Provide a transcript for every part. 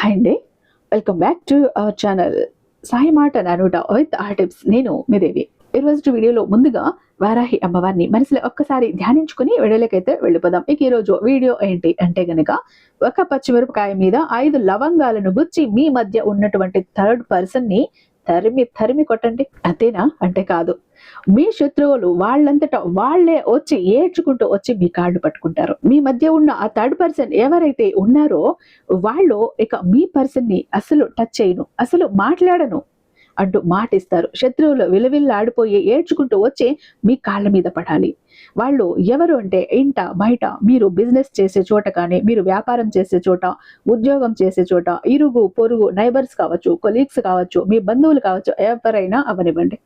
Hi అండి, welcome back to our channel Sai మాట నానుట with are tips. నేను మీ దేవి. ఈరోజు వీడియోలో ముందుగా వారాహి అమ్మవారిని మనసులో ఒక్కసారి ధ్యానించుకుని వీడియోలకైతే వెళ్ళిపోదాం. ఇక ఈరోజు వీడియో ఏంటి అంటే గనక, ఒక పచ్చిమిరపకాయ మీద 5 లవంగాలను గుచ్చి మీ మధ్య ఉన్నటువంటి థర్డ్ పర్సన్ ని తరిమి కొట్టండి. అంతేనా అంటే కాదు, మీ శత్రువులు వాళ్ళంతటా వాళ్లే వచ్చి ఏడ్చుకుంటూ వచ్చి మీ కాళ్ళు పట్టుకుంటారు. మీ మధ్య ఉన్న ఆ థర్డ్ పర్సన్ ఎవరైతే ఉన్నారో వాళ్ళు ఇక మీ పర్సన్ ని అసలు టచ్ చేయను, అసలు మాట్లాడను అంటూ మాటిస్తారు. శత్రువులు విలవిల్లాడిపోయి ఏడ్చుకుంటూ వచ్చి మీ కాళ్ళ మీద పడాలి. వాళ్ళు ఎవరు అంటే, ఇంట బయట మీరు బిజినెస్ చేసే చోట కానీ, మీరు వ్యాపారం చేసే చోట, ఉద్యోగం చేసే చోట, ఇరుగు పొరుగు నైబర్స్ కావచ్చు, కొలీగ్స్ కావచ్చు, మీ బంధువులు కావచ్చు, ఎవరైనా అవనివ్వండి.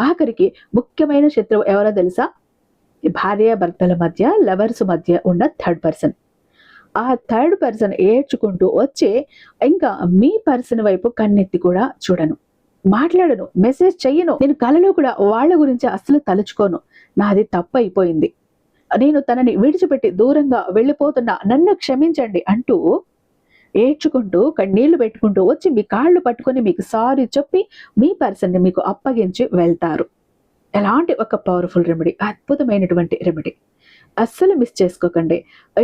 ఆఖరికి ముఖ్యమైన శత్రువు ఎవరో తెలుసా? భార్య భర్తల మధ్య, లవర్స్ మధ్య ఉన్న థర్డ్ పర్సన్. ఆ థర్డ్ పర్సన్ ఏడ్చుకుంటూ వచ్చి ఇంకా మీ పర్సన్ వైపు కన్నెత్తి కూడా చూడను, మాట్లాడను, మెసేజ్ చెయ్యను. నేను కలలో కూడా వాళ్ళ గురించి అస్సలు తలుచుకోను. నాది తప్పు అయిపోయింది, నేను తనని విడిచిపెట్టి దూరంగా వెళ్ళిపోతున్నా, నన్ను క్షమించండి అంటూ ఏడ్చుకుంటూ కన్నీళ్లు పెట్టుకుంటూ వచ్చి మీ కాళ్ళు పట్టుకొని మీకు సారీ చెప్పి మీ పర్సన్ ని మీకు అప్పగించి వెళ్తారు. ఎలాంటి ఒక పవర్ఫుల్ రెమెడీ, అద్భుతమైనటువంటి రెమెడీ. అస్సలు మిస్ చేసుకోకండి.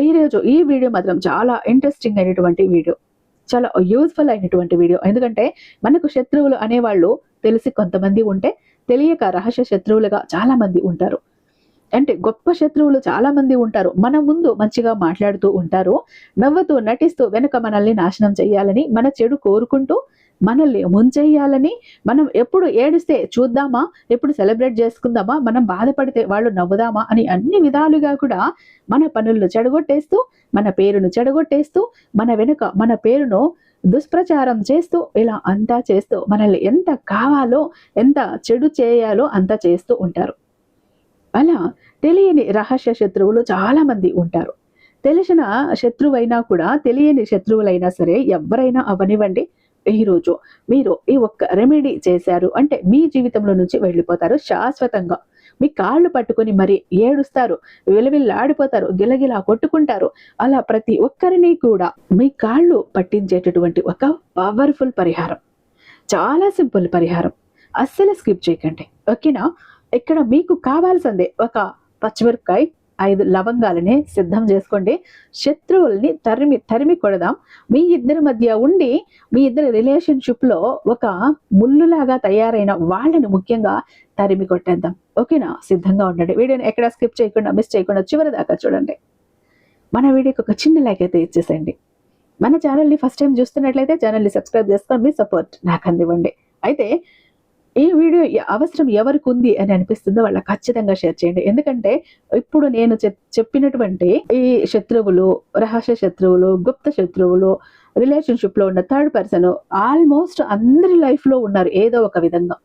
ఈరోజు ఈ వీడియో మాత్రం చాలా ఇంట్రెస్టింగ్ అయినటువంటి వీడియో, చాలా యూజ్ఫుల్ అయినటువంటి వీడియో. ఎందుకంటే మనకు శత్రువులు అనేవాళ్ళు తెలిసి కొంతమంది ఉంటే, తెలియక రహస్య శత్రువులుగా చాలా మంది ఉంటారు. అంటే గొప్ప శత్రువులు చాలా మంది ఉంటారు. మన ముందు మంచిగా మాట్లాడుతూ ఉంటారు, నవ్వుతూ నటిస్తూ వెనుక మనల్ని నాశనం చేయాలని, మన చెడు కోరుకుంటూ మనల్ని ముంచెయ్యాలని, మనం ఎప్పుడు ఏడిస్తే చూద్దామా, ఎప్పుడు సెలబ్రేట్ చేసుకుందామా, మనం బాధపడితే వాళ్ళు నవ్వుదామా అని అన్ని విధాలుగా కూడా మన పనులను చెడగొట్టేస్తూ, మన పేరును చెడగొట్టేస్తూ, మన వెనుక మన పేరును దుష్ప్రచారం చేస్తూ, ఇలా అంతా చేస్తూ మనల్ని ఎంత కావాలో, ఎంత చెడు చేయాలో అంతా చేస్తూ ఉంటారు. అలా తెలియని రహస్య శత్రువులు చాలా మంది ఉంటారు. తెలిసిన శత్రువైనా కూడా, తెలియని శత్రువులైనా సరే, ఎవరైనా అవనివ్వండి, ఈరోజు మీరు ఈ ఒక్క రెమెడీ చేశారు అంటే మీ జీవితంలో నుంచి వెళ్ళిపోతారు శాశ్వతంగా. మీ కాళ్ళు పట్టుకొని మరి ఏడుస్తారు, విలవిల్లాడిపోతారు, గిలగిలా కొట్టుకుంటారు. అలా ప్రతి ఒక్కరిని కూడా మీ కాళ్ళు పట్టించేటటువంటి ఒక పవర్ఫుల్ పరిహారం, చాలా సింపుల్ పరిహారం. అస్సలు స్కిప్ చేయకండి, ఓకేనా? ఇక్కడ మీకు కావాల్సిందే ఒక పచ్చిమిరపకాయ, 5 లవంగాలని సిద్ధం చేసుకోండి. శత్రువుల్ని తరిమి కొడదాం. మీ ఇద్దరి మధ్య ఉండి, మీ ఇద్దరి రిలేషన్షిప్ లో ఒక ముళ్ళులాగా తయారైన వాళ్ళని ముఖ్యంగా తరిమి కొట్టేద్దాం, ఓకేనా? సిద్ధంగా ఉండండి. వీడియోని ఎక్కడ స్కిప్ చేయకుండా, మిస్ చేయకుండా చివరి దాకా చూడండి. మన వీడియోకి ఒక చిన్న లైక్ అయితే ఇచ్చేసేయండి. మన ఛానల్ని ఫస్ట్ టైం చూస్తున్నట్లయితే ఛానల్ని సబ్స్క్రైబ్ చేసుకొని మీ సపోర్ట్ నాకు అందివ్వండి. అయితే ఈ వీడియో అవసరం ఎవరికి ఉంది అని అనిపిస్తుందో వాళ్ళ ఖచ్చితంగా షేర్ చేయండి. ఎందుకంటే ఇప్పుడు నేను చెప్పినటువంటి ఈ శత్రువులు, రహస్య శత్రువులు, గుప్త శత్రువులు, రిలేషన్షిప్ లో ఉన్న థర్డ్ పర్సన్ ఆల్మోస్ట్ అందరి లైఫ్ లో ఉన్నారు ఏదో ఒక విధంగా.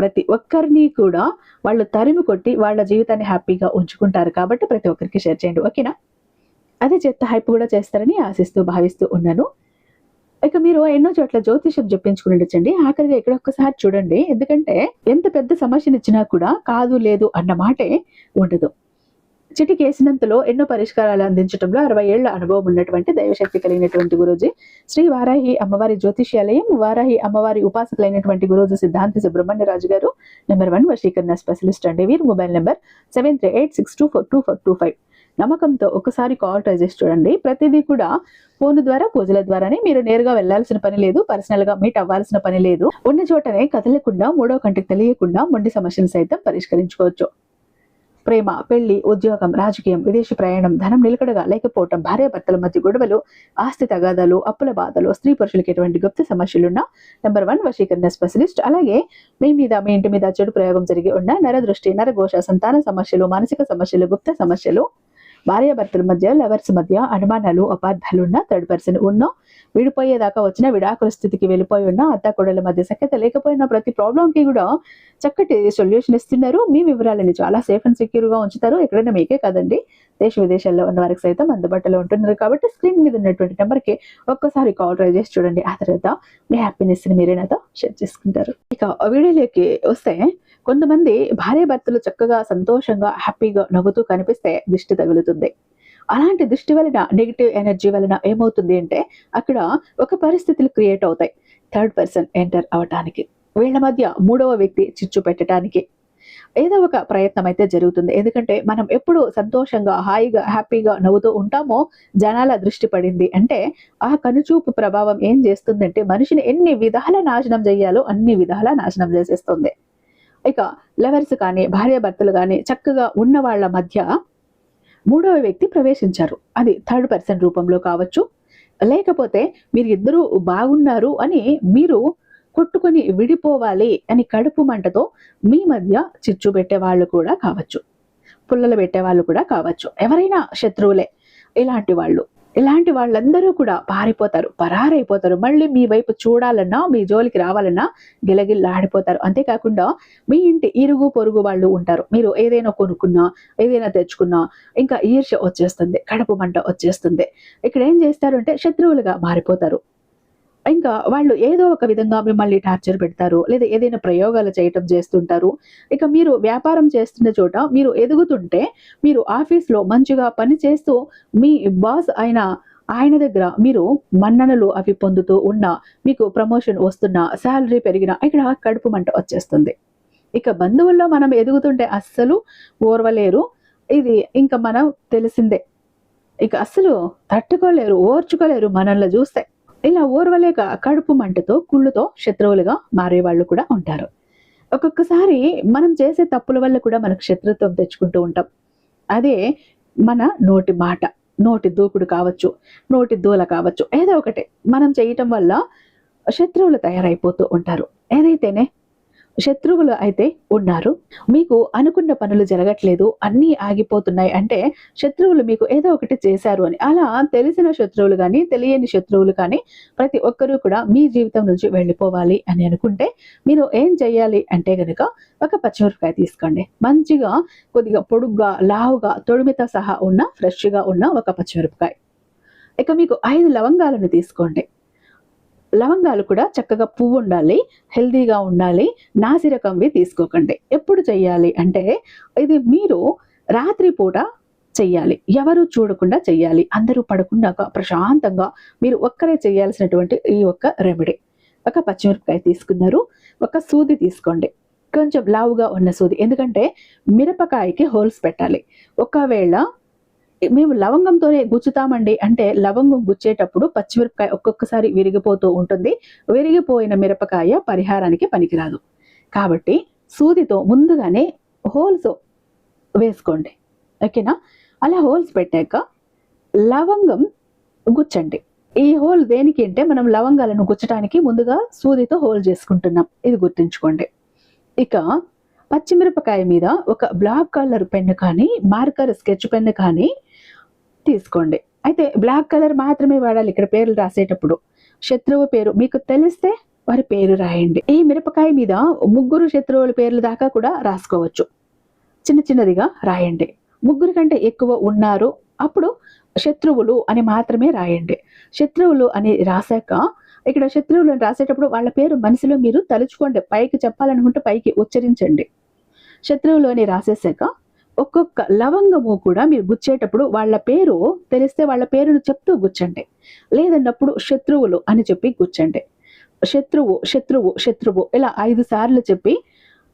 ప్రతి ఒక్కరిని కూడా వాళ్ళు తరిమి కొట్టి వాళ్ళ జీవితాన్ని హ్యాపీగా ఉంచుకుంటారు. కాబట్టి ప్రతి ఒక్కరికి షేర్ చేయండి, ఓకేనా? అదే చెత్త హైప్ కూడా చేస్తారని ఆశిస్తూ భావిస్తూ ఉన్నాను. ఇక మీరు ఎన్నో చోట్ల జ్యోతిషం చెప్పించుకుని ఉండొచ్చండి. ఆఖరిగా ఇక్కడ ఒక్కసారి చూడండి. ఎందుకంటే ఎంత పెద్ద సమస్యను ఇచ్చినా కూడా కాదు లేదు అన్న మాటే ఉండదు. చిటికేసినంతలో ఎన్నో పరిష్కారాలు అందించడంలో 60 ఏళ్ల అనుభవం ఉన్నటువంటి దైవశక్తి కలిగినటువంటి గురూజీ, శ్రీ వారాహి అమ్మవారి జ్యోతిష్యాలయం, వారాహి అమ్మవారి ఉపాసకులైనటువంటి గురూజీ సిద్ధాంతి సుబ్రహ్మణ్యరాజు గారు, నెంబర్ 1 వశీకరణ స్పెషలిస్ట్ అండి. వీరు మొబైల్ నెంబర్ 7386242425. నమ్మకంతో ఒకసారి కాల్ ట్రై చేసి చూడండి. ప్రతిదీ కూడా ఫోన్ ద్వారా, పూజల ద్వారానే. మీరు నేరుగా వెళ్లాల్సిన పని లేదు, పర్సనల్ గా మీట్ అవ్వాల్సిన పని లేదు. ఉన్న చోటనే కదలకుండా, మూడో కంటికి తెలియకుండా మొండి సమస్యను సైతం పరిష్కరించుకోవచ్చు. ప్రేమ, పెళ్లి, ఉద్యోగం, రాజకీయం, విదేశీ ప్రయాణం, ధనం నిలకడగా లేకపోవటం, భార్యాభర్తల మధ్య గొడవలు, ఆస్తి తగాదాలు, అప్పుల బాధలు, స్త్రీ పురుషులకి ఎటువంటి గుప్త సమస్యలున్న నెంబర్ 1 వశీకరణ స్పెషలిస్ట్. అలాగే మీ ఇంటి మీద చెడు ప్రయోగం జరిగి ఉన్న నరదృష్టి, నరఘోష, సంతాన సమస్యలు, మానసిక సమస్యలు, గుప్త సమస్యలు, భార్యాభర్తల మధ్య, లవర్స్ మధ్య అనుమానాలు, అపార్థాలు ఉన్న, థర్డ్ పర్సన్ ఉన్న, విడిపోయేదాకా వచ్చిన, విడాకుల స్థితికి వెళ్ళిపోయి ఉన్న, అత్తాకోడల మధ్య సఖ్యత లేకపోయినా ప్రతి ప్రాబ్లంకి కూడా చక్కటి సొల్యూషన్ ఇస్తున్నారు. మీ వివరాలని చాలా సేఫ్ అండ్ సెక్యూర్ గా ఉంచుతారు. ఎక్కడైనా మీకే కాదండి, దేశ విదేశాల్లో ఉన్న వారికి సైతం అందుబాటులో ఉంటున్నారు. కాబట్టి స్క్రీన్ మీద ఉన్నటువంటి నెంబర్కి ఒక్కసారి కాల్ ట్రై చేసి చూడండి. ఆ తర్వాత మీ హ్యాపీనెస్ ని మీరే నాతో షేర్ చేసుకుంటారు. ఇక వీడియోలోకి వస్తే, కొంతమంది భార్యాభర్తలు చక్కగా సంతోషంగా హ్యాపీగా నవ్వుతూ కనిపిస్తే దిష్టి తగులుతుంది. అలాంటి దృష్టి వలన నెగిటివ్ ఎనర్జీ వలన ఏమవుతుంది అంటే అక్కడ ఒక పరిస్థితులు క్రియేట్ అవుతాయి. థర్డ్ పర్సన్ ఎంటర్ అవటానికి, వీళ్ళ మధ్య మూడవ వ్యక్తి చిచ్చు పెట్టడానికి ఏదో ఒక ప్రయత్నం అయితే జరుగుతుంది. ఎందుకంటే మనం ఎప్పుడు సంతోషంగా, హాయిగా, హ్యాపీగా నవ్వుతూ ఉంటామో జనాల దృష్టి పడింది అంటే ఆ కనుచూపు ప్రభావం ఏం చేస్తుందంటే మనిషిని ఎన్ని విధాల నాశనం చేయాలో అన్ని విధాల నాశనం చేసేస్తుంది. ఇక లవర్స్ కానీ, భార్యాభర్తలు కానీ చక్కగా ఉన్న వాళ్ళ మధ్య మూడవ వ్యక్తి ప్రవేశించారు. అది థర్డ్ పర్సన్ రూపంలో కావచ్చు, లేకపోతే మీరు ఇద్దరు బాగున్నారు అని మీరు కొట్టుకొని విడిపోవాలి అని కడుపు మంటతో మీ మధ్య చిచ్చు పెట్టే వాళ్ళు కూడా కావచ్చు, పుల్లలు పెట్టే వాళ్ళు కూడా కావచ్చు, ఎవరైనా శత్రువులే. ఇలాంటి వాళ్ళందరూ కూడా పారిపోతారు, పరారైపోతారు. మళ్ళీ మీ వైపు చూడాలన్నా, మీ జోలికి రావాలన్నా గిలగిల్లాడిపోతారు. అంతేకాకుండా మీ ఇంటి ఇరుగు పొరుగు వాళ్ళు ఉంటారు. మీరు ఏదైనా కొనుక్కున్నా, ఏదైనా తెచ్చుకున్నా ఇంకా ఈర్ష్య వచ్చేస్తుంది, కడుపు మంట వచ్చేస్తుంది. ఇక్కడ ఏం చేస్తారు అంటే శత్రువులుగా మారిపోతారు. ఇంకా వాళ్ళు ఏదో ఒక విధంగా మిమ్మల్ని టార్చర్ పెడతారు, లేదా ఏదైనా ప్రయోగాలు చేయటం చేస్తుంటారు. ఇక మీరు వ్యాపారం చేస్తున్న చోట మీరు ఎదుగుతుంటే, మీరు ఆఫీస్లో మంచిగా పని చేస్తూ మీ బాస్ ఆయన దగ్గర మీరు మన్ననలు అవి పొందుతూ ఉన్నా, మీకు ప్రమోషన్ వస్తున్నా, శాలరీ పెరిగినా ఇక్కడ కడుపు మంట వచ్చేస్తుంది. ఇక బంధువుల్లో మనం ఎదుగుతుంటే అస్సలు ఓర్వలేరు. ఇది ఇంకా మనం తెలిసిందే. ఇక అస్సలు తట్టుకోలేరు, ఓర్చుకోలేరు మనల్ని చూస్తే. ఇలా ఓర్వలేక కడుపు మంటతో, కుళ్ళుతో శత్రువులుగా మారేవాళ్ళు కూడా ఉంటారు. ఒక్కొక్కసారి మనం చేసే తప్పుల వల్ల కూడా మనకు శత్రుత్వం తెచ్చుకుంటూ ఉంటాం. అదే మన నోటి మాట, నోటి దూకుడు కావచ్చు, నోటి దూల కావచ్చు, ఏదో ఒకటి మనం చేయటం వల్ల శత్రువులు తయారైపోతూ ఉంటారు. ఏదైతేనే శత్రువులు అయితే ఉన్నారు, మీకు అనుకున్న పనులు జరగట్లేదు, అన్నీ ఆగిపోతున్నాయి అంటే శత్రువులు మీకు ఏదో ఒకటి చేశారు అని. అలా తెలిసిన శత్రువులు కానీ, తెలియని శత్రువులు కానీ ప్రతి ఒక్కరూ కూడా మీ జీవితం నుంచి వెళ్ళిపోవాలి అని అనుకుంటే మీరు ఏం చేయాలి అంటే గనుక ఒక పచ్చిమిరపకాయ తీసుకోండి. మంచిగా కొద్దిగా పొడుగ్గా, లావుగా, తొడిమితో సహా ఉన్న ఫ్రెష్గా ఉన్న ఒక పచ్చిమిరపకాయ. ఇక మీకు 5 లవంగాలను తీసుకోండి. లవంగాలు కూడా చక్కగా పువ్వు ఉండాలి, హెల్దీగా ఉండాలి, నాసి రకంవి తీసుకోకండి. ఎప్పుడు చెయ్యాలి అంటే ఇది మీరు రాత్రి పూట చెయ్యాలి, ఎవరు చూడకుండా చెయ్యాలి, అందరూ పడుకున్నాక ప్రశాంతంగా మీరు ఒక్కరే చేయాల్సినటువంటి ఈ ఒక్క రెమెడీ. ఒక పచ్చిమిరపకాయ తీసుకున్నారు, ఒక సూది తీసుకోండి, కొంచెం లావుగా ఉన్న సూది. ఎందుకంటే మిరపకాయకి హోల్స్ పెట్టాలి. ఒకవేళ మేము లవంగంతోనే గుచ్చుతామండి అంటే లవంగం గుచ్చేటప్పుడు పచ్చిమిరపకాయ ఒక్కొక్కసారి విరిగిపోతూ ఉంటుంది. విరిగిపోయిన మిరపకాయ పరిహారానికి పనికిరాదు. కాబట్టి సూదితో ముందుగానే హోల్స్ వేసుకోండి. ఓకేనా? అలా హోల్స్ పెట్టాక లవంగం గుచ్చండి. ఈ హోల్ దేనికి అంటే మనం లవంగాలను గుచ్చడానికి ముందుగా సూదితో హోల్ చేసుకుంటున్నాం, ఇది గుర్తుంచుకోండి. ఇక పచ్చిమిరపకాయ మీద ఒక బ్లాక్ కలర్ పెన్ను కానీ, మార్కర్ స్కెచ్ పెన్ను కానీ తీసుకోండి. అయితే బ్లాక్ కలర్ మాత్రమే వాడాలి ఇక్కడ పేర్లు రాసేటప్పుడు. శత్రువు పేరు మీకు తెలిస్తే వారి పేరు రాయండి. ఈ మిరపకాయ మీద 3 శత్రువుల పేర్లు దాకా కూడా రాసుకోవచ్చు. చిన్నదిగా రాయండి. 3 కంటే ఎక్కువ ఉన్నారు అప్పుడు శత్రువులు అని మాత్రమే రాయండి. శత్రువులు అని రాశాక ఇక్కడ శత్రువులను రాసేటప్పుడు వాళ్ళ పేరు మనసులో మీరు తలుచుకోండి. పైకి చెప్పాలనుకుంటే పైకి ఉచ్చరించండి. శత్రువులు అని రాసేసాక ఒక్కొక్క లవంగము కూడా మీరు గుచ్చేటప్పుడు వాళ్ళ పేరు తెలిస్తే వాళ్ళ పేరును చెప్తూ గుచ్చండి. లేదన్నప్పుడు శత్రువులు అని చెప్పి గుచ్చండి. శత్రువు శత్రువు శత్రువు ఇలా 5 సార్లు చెప్పి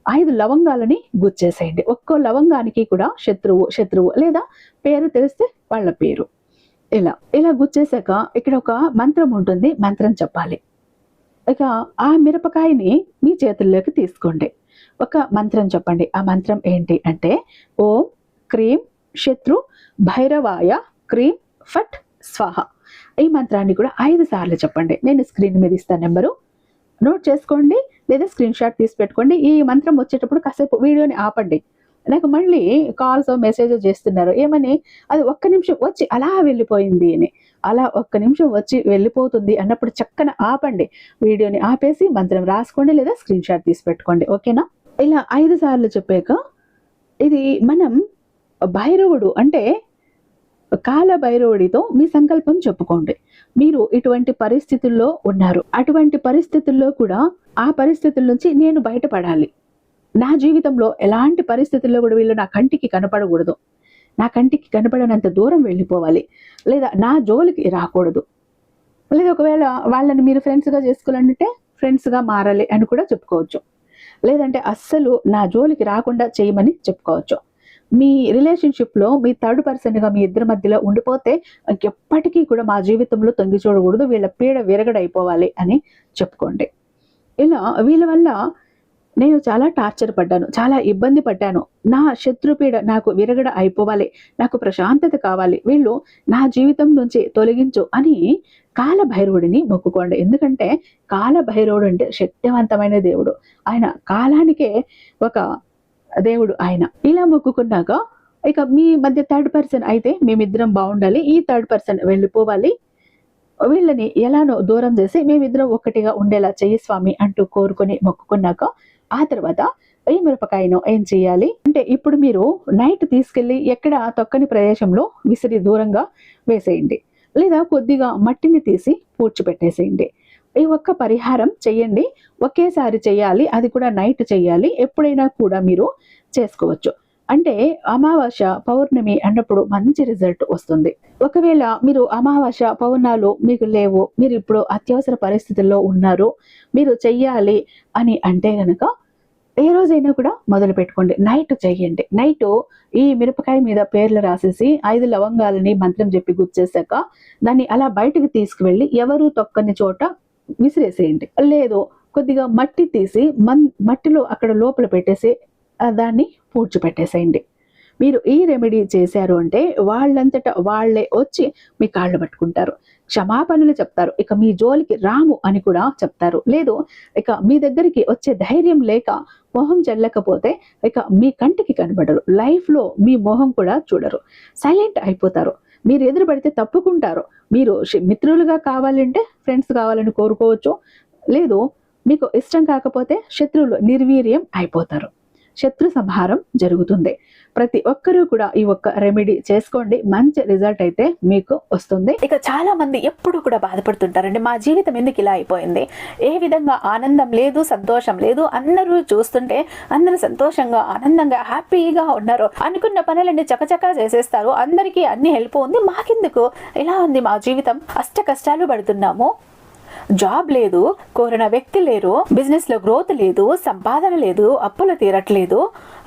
5 లవంగాలని గుచ్చేసేయండి. ఒక్కో లవంగానికి కూడా శత్రువు శత్రువు లేదా పేరు తెలిస్తే వాళ్ళ పేరు. ఇలా గుచ్చేసాక ఇక్కడ ఒక మంత్రం ఉంటుంది, మంత్రం చెప్పాలి. ఇక ఆ మిరపకాయని మీ చేతుల్లోకి తీసుకోండి. ఒక మంత్రం చెప్పండి. ఆ మంత్రం ఏంటి అంటే ఓం క్రీం శత్రు భైరవాయ క్రీం ఫట్ స్వాహ. ఈ మంత్రాన్ని కూడా 5 సార్లు చెప్పండి. నేను స్క్రీన్ మీద ఇస్తాను నెంబరు, నోట్ చేసుకోండి లేదా స్క్రీన్ షాట్ తీసి పెట్టుకోండి. ఈ మంత్రం వచ్చేటప్పుడు కాసేపు వీడియోని ఆపండి. నాకు మళ్ళీ కాల్స్ మెసేజ్ చేస్తున్నారు ఏమని, అది 1 నిమిషం వచ్చి అలా వెళ్ళిపోయింది అని. అలా 1 నిమిషం వచ్చి వెళ్ళిపోతుంది అన్నప్పుడు చక్కన ఆపండి, వీడియోని ఆపేసి మంత్రం రాసుకోండి లేదా స్క్రీన్ షాట్ తీసి పెట్టుకోండి. ఓకేనా? ఇలా 5 సార్లు చెప్పాక ఇది మనం భైరవుడు అంటే కాల భైరవుడితో మీ సంకల్పం చెప్పుకోండి. మీరు ఇటువంటి పరిస్థితుల్లో ఉన్నారు, అటువంటి పరిస్థితుల్లో కూడా ఆ పరిస్థితుల నుంచి నేను బయటపడాలి, నా జీవితంలో ఎలాంటి పరిస్థితుల్లో కూడా వీళ్ళు నా కంటికి కనపడకూడదు, నా కంటికి కనబడనంత దూరం వెళ్ళిపోవాలి, లేదా నా జోలికి రాకూడదు, లేదా ఒకవేళ వాళ్ళని మీరు ఫ్రెండ్స్గా చేసుకోవాలంటే ఫ్రెండ్స్గా మారాలి అని కూడా చెప్పుకోవచ్చు. లేదంటే అస్సలు నా జోలికి రాకుండా చేయమని చెప్పుకోవచ్చు. మీ రిలేషన్షిప్లో మీ థర్డ్ పర్సన్గా మీ ఇద్దరి మధ్యలో ఉండిపోతే ఎప్పటికీ కూడా మా జీవితంలో తొంగి చూడకూడదు, వీళ్ళ పీడ విరగడైపోవాలి అని చెప్పుకోండి. ఇలా వీళ్ళ వల్ల నేను చాలా టార్చర్ పడ్డాను, చాలా ఇబ్బంది పడ్డాను, నా శత్రుపీడ నాకు విరగడ అయిపోవాలి, నాకు ప్రశాంతత కావాలి, వీళ్ళు నా జీవితం నుంచి తొలగించు అని కాలభైరవుడిని మొక్కుకోండి. ఎందుకంటే కాలభైరవుడు అంటే శక్తివంతమైన దేవుడు, ఆయన కాలానికే ఒక దేవుడు ఆయన. ఇలా మొక్కుకున్నాక ఇక మీ మధ్య థర్డ్ పర్సన్ అయితే మేమిద్దరం బాగుండాలి, ఈ థర్డ్ పర్సన్ వెళ్ళిపోవాలి, వీళ్ళని ఎలానో దూరం చేసి మేమిద్దరం ఒక్కటిగా ఉండేలా చెయ్యి స్వామి అంటూ కోరుకొని మొక్కుకున్నాక ఆ తర్వాత ఈ మిరపకాయను ఏం చేయాలి అంటే, ఇప్పుడు మీరు నైట్ తీసుకెళ్ళి ఎక్కడ తొక్కని ప్రదేశంలో విసిరి దూరంగా వేసేయండి, లేదా కొద్దిగా మట్టిని తీసి పూడ్చిపెట్టేసేయండి. ఈ ఒక్క పరిహారం చెయ్యండి, ఒకేసారి చెయ్యాలి, అది కూడా నైట్ చెయ్యాలి, ఎప్పుడైనా కూడా మీరు చేసుకోవచ్చు. అంటే అమావాస్య పౌర్ణమి అన్నప్పుడు మంచి రిజల్ట్ వస్తుంది. ఒకవేళ మీరు అమావాస్య పౌర్ణాలు మీకు లేవు, మీరు ఇప్పుడు అత్యవసర పరిస్థితుల్లో ఉన్నారు, మీరు చెయ్యాలి అని అంటే గనక ఏ రోజైనా కూడా మొదలు పెట్టుకోండి, నైట్ చెయ్యండి. నైట్ ఈ మిరపకాయ మీద పేర్లు రాసేసి 5 లవంగాలని మంత్రం చెప్పి గుచ్చేసాక దాన్ని అలా బయటకు తీసుకువెళ్ళి ఎవరు తొక్కని చోట విసిరేసేయండి. లేదు కొద్దిగా మట్టి తీసి మట్టిలో అక్కడ లోపల పెట్టేసి దాన్ని పూడ్చిపెట్టేసేయండి. మీరు ఈ రెమెడీ చేశారు అంటే వాళ్ళంతటా వాళ్ళే వచ్చి మీ కాళ్ళు పట్టుకుంటారు, క్షమాపణలు చెప్తారు, ఇక మీ జోలికి రాము అని కూడా చెప్తారు. లేదు ఇక మీ దగ్గరికి వచ్చే ధైర్యం లేక మొహం చెల్లకపోతే ఇక మీ కంటికి కనబడరు, లైఫ్లో మీ మొహం కూడా చూడరు, సైలెంట్ అయిపోతారు. మీరు ఎదురు పడితే తప్పుకుంటారు. మీరు మిత్రులుగా కావాలంటే ఫ్రెండ్స్ కావాలని కోరుకోవచ్చు, లేదు మీకు ఇష్టం కాకపోతే శత్రువులు నిర్వీర్యం అయిపోతారు, శత్రు సంహారం జరుగుతుంది. ప్రతి ఒక్కరూ కూడా ఈ ఒక్క రెమెడీ చేసుకోండి, మంచి రిజల్ట్ అయితే మీకు వస్తుంది. ఇక చాలా మంది ఎప్పుడు కూడా బాధపడుతుంటారండి, మా జీవితం ఎందుకు ఇలా అయిపోయింది, ఏ విధంగా ఆనందం లేదు, సంతోషం లేదు, అందరూ చూస్తుంటే అందరూ సంతోషంగా ఆనందంగా హ్యాపీగా ఉన్నారు, అనుకున్న పనులన్నీ చకచకా చేసేస్తారు, అందరికీ అన్ని హెల్ప్ ఉంది, మాకెందుకు ఇలా ఉంది మా జీవితం, అష్ట కష్టాలు పడుతున్నాము, జాబ్ లేదు, కోరిన వ్యక్తి లేరు, బిజినెస్ లో గ్రోత్ లేదు, సంపాదన లేదు, అప్పులు తీరట్లేదు,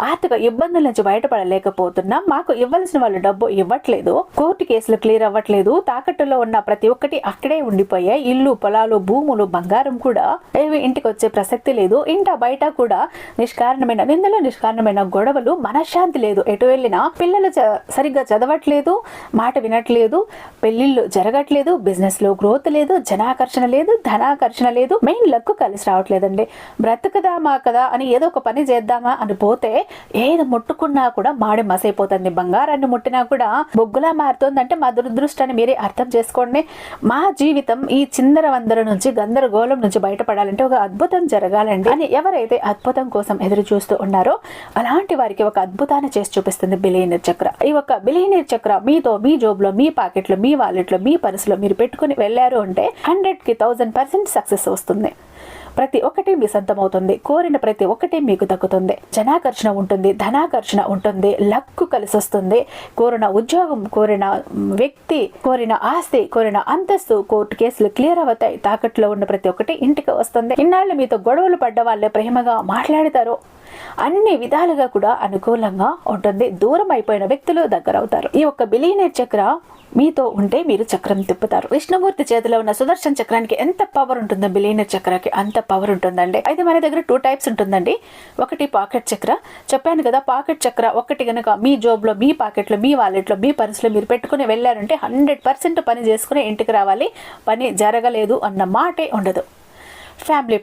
ఆర్థిక ఇబ్బందుల నుంచి బయటపడలేకపోతున్నాం, మాకు ఇవ్వాల్సిన వాళ్ళు డబ్బు ఇవ్వట్లేదు, కోర్టు కేసులు క్లియర్ అవ్వట్లేదు, తాకట్టులో ఉన్న ప్రతి ఒక్కటి అక్కడే ఉండిపోయాయి, ఇల్లు పొలాలు భూములు బంగారం కూడా ఏవి ఇంటికి వచ్చే ప్రసక్తి లేదు, ఇంట బయట కూడా నిష్కారణమైన నిందలు, నిష్కారణమైన గొడవలు, మనశ్శాంతి లేదు, ఎటు వెళ్ళినా పిల్లలు సరిగ్గా చదవట్లేదు, మాట వినట్లేదు, పెళ్లిళ్ళు జరగట్లేదు, బిజినెస్ లో గ్రోత్ లేదు, జనాకర్షణ లేదు, ధనాకర్షణ లేదు, మెయిన్ లక్ కలిసి రావట్లేదండి. బ్రతుకుదామా కదా అని ఏదో ఒక పని చేద్దామా అని పోతే ఏది ముట్టుకున్నా కూడా మాడి మసైపోతుంది, బంగారాన్ని ముట్టినా కూడా బొగ్గులా మారుతుందంటే మా దురదృష్టాన్ని మీరే అర్థం చేసుకోండి. మా జీవితం ఈ చిందర వందర నుంచి గందరగోళం నుంచి బయటపడాలంటే ఒక అద్భుతం జరగాలండి అని ఎవరైతే అద్భుతం కోసం ఎదురు చూస్తూ ఉన్నారో అలాంటి వారికి ఒక అద్భుతాన్ని చేసి చూపిస్తుంది బిలియనీర్ చక్ర. ఈ ఒక బిలియనీర్ చక్ర మీతో మీ జోబులో, మీ పాకెట్లో, మీ వాలెట్లో, మీ పర్సులో మీరు పెట్టుకుని వెళ్ళారు అంటే 100కి 1000% సక్సెస్ వస్తుంది. ప్రతి ఒక్కటి మీ సొంతం అవుతుంది, కోరిన ప్రతి ఒక్కటి మీకు దక్కుతుంది, జనాకర్షణ ఉంటుంది, ధనాకర్షణ ఉంటుంది, లక్కు కలిసి వస్తుంది, కోరిన ఉద్యోగం, కోరిన వ్యక్తి, కోరిన ఆస్తి, కోరిన అంతస్తు, కోర్టు కేసులు క్లియర్ అవుతాయి, తాకట్లో ఉన్న ప్రతి ఒక్కటి ఇంటికి వస్తుంది. ఇన్నాళ్ళు మీతో గొడవలు పడ్డ వాళ్ళే ప్రేమగా మాట్లాడతారు, అన్ని విధాలుగా కూడా అనుకూలంగా ఉంటుంది, దూరం అయిపోయిన వ్యక్తులు దగ్గర అవుతారు. ఈ ఒక్క బిలియనీర్ చక్ర మీతో ఉంటే మీరు చక్రం తిప్పుతారు. విష్ణుమూర్తి చేతిలో ఉన్న సుదర్శన చక్రానికి ఎంత పవర్ ఉంటుందో బిలియనీర్ చక్రానికి అంత పవర్ ఉంటుందండి. అయితే మన దగ్గర 2 టైప్స్ ఉంటుందండి. ఒకటి పాకెట్ చక్ర, చెప్పాను కదా, పాకెట్ చక్ర ఒకటి గనక మీ జోబులో, మీ పాకెట్లో, మీ వాలెట్లో, మీ పర్సులో మీరు పెట్టుకుని వెళ్ళారంటే 100% పని చేసుకుని ఇంటికి రావాలి, పని జరగలేదు అన్న మాటే ఉండదు. ఫ్యామిలీ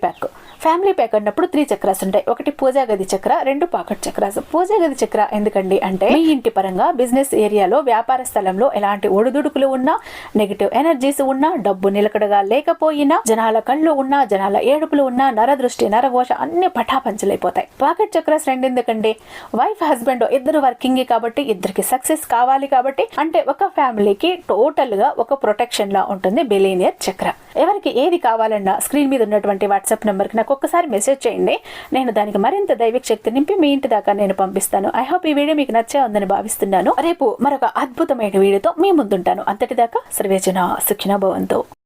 ప్యాక్ అన్నప్పుడు 3 చక్రాస్ ఉంటాయి. ఒకటి పూజా గది చక్ర, 2 పాకెట్ చక్రాస్. పూజా గది చక్ర ఎందుకండి అంటే మీ ఇంటి పరంగా, బిజినెస్ ఏరియాలో, వ్యాపార స్థలంలో ఎలాంటి ఒడిదుడుకులు ఉన్నా, నెగిటివ్ ఎనర్జీస్ ఉన్నా, డబ్బు నిలకడగా లేకపోయినా, జనాల కళ్ళు ఉన్నా, జనాల ఏడుపులు ఉన్నా, నరదృష్టి, నరఘోష అన్ని పటాపంచలైపోతాయి. పాకెట్ చక్రాస్ 2 ఎందుకండి, వైఫ్ హస్బెండ్ ఇద్దరు వర్కింగ్ కాబట్టి, ఇద్దరికి సక్సెస్ కావాలి కాబట్టి, అంటే ఒక ఫ్యామిలీకి టోటల్ గా ఒక ప్రొటెక్షన్ లా ఉంటుంది బిలియనీర్ చక్ర. ఎవరికి ఏది కావాలన్నా స్క్రీన్ మీద ఉన్నటువంటి వాట్సాప్ నెంబర్కి నాకు ఒక్కసారి మెసేజ్ చేయండి. నేను దానికి మరింత దైవిక శక్తి నింపి మీ ఇంటి దాకా నేను పంపిస్తాను. ఐ హోప్ ఈ వీడియో మీకు నచ్చే ఉందని భావిస్తున్నాను. రేపు మరొక అద్భుతమైన వీడియోతో మీ ముందుంటాను. అంతటిదాకా సర్వేజన సుఖినో భవంతు.